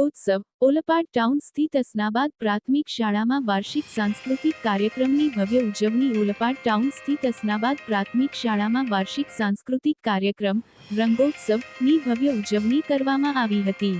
રંગોત્સવ Olpad town સ્થિત અસનાબાદ પ્રાથમિક શાળામાં વાર્ષિક સાંસ્કૃતિક કાર્યક્રમની ભવ્ય ઉજવણી ઓલપાડ ટાઉન સ્થિત અસનાબાદ પ્રાથમિક શાળામાં વાર્ષિક સાંસ્કૃતિક કાર્યક્રમ રંગોત્સવની ભવ્ય ઉજવણી કરવામાં આવી હતી.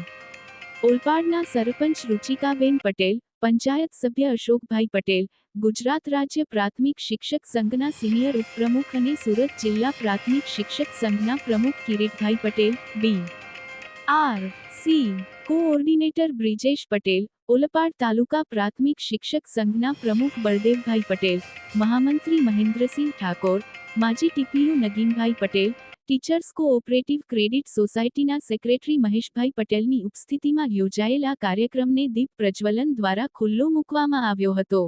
ઓલપાડના સરપંચ રુચિકાબેન પટેલ, પંચાયત સભ્ય અશોકભાઈ પટેલ, ગુજરાત રાજ્ય પ્રાથમિક શિક્ષક સંઘના સિનિયર ઉપપ્રમુખ અને સુરત જિલ્લા પ્રાથમિક શિક્ષક સંઘના પ્રમુખ કિરીટભાઈ પટેલ, બી.આર.સી. કોઓર્ડિનેટર બ્રિજેશ પટેલ, ઓલપાડ તાલુકા પ્રાથમિક શિક્ષક સંઘના પ્રમુખ બળદેવભાઈ પટેલ, મહામંત્રી મહેન્દ્રસિંહ ઠાકોર, માજી TPU Naginbhai Patel, teachers cooperative credit સોસાયટીના સેક્રેટરી મહેશભાઈ પટેલની ઉપસ્થિતિમાં યોજાયેલા કાર્યક્રમને દીપ પ્રજ્વલન દ્વારા ખુલ્લો મૂકવામાં આવ્યો હતો.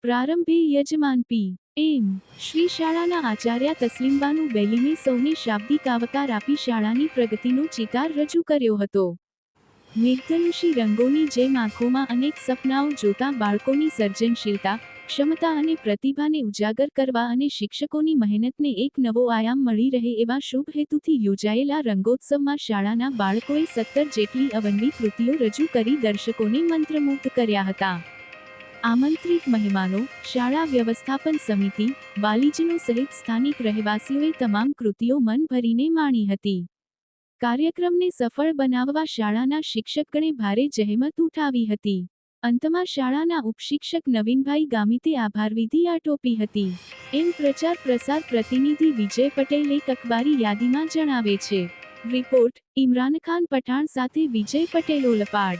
પ્રારંભે યજમાન પી.એમ. શ્રી શાળાના આચાર્ય તસ્લીમબાનુ બેલીમે સૌને શાબ્દિક આવકાર આપી શાળાની પ્રગતિનો ચિતાર રજૂ કર્યો હતો. મેઘધનુષી રંગોની જેમ આંખોમાં અનેક સપનાઓ જોતા બાળકોની સર્જનશીલતા, ક્ષમતા અને પ્રતિભાને ઉજાગર કરવા અને શિક્ષકોની મહેનતને એક નવો આયામ મળી રહે એવા શુભ હેતુથી યોજાયેલા રંગોત્સવમાં શાળાના બાળકોએ 17 જેટલી અવનવી કૃતિઓ રજૂ કરી દર્શકોને મંત્રમુગ્ધ કર્યા હતા. આમંત્રિત મહેમાનો, શાળા વ્યવસ્થાપન સમિતિ, વાલીજનો સહિત સ્થાનિક રહેવાસીઓએ તમામ કૃતિઓ મન ભરીને માણી હતી. કાર્યક્રમને સફળ બનાવવા શાળાના શિક્ષકગણે ભારે જહેમત ઉઠાવી હતી. અંતમાં શાળાના ઉપશિક્ષક નવીનભાઈ ગામિતે આભારવિધિ આટોપી હતી. એમ પ્રચાર પ્રસાર પ્રતિનિધિ વિજય પટેલ એક અખબારી યાદીમાં જણાવે છે. રિપોર્ટ ઇમરાન ખાન પઠાણ સાથે વિજય પટેલ ઓલપાડ.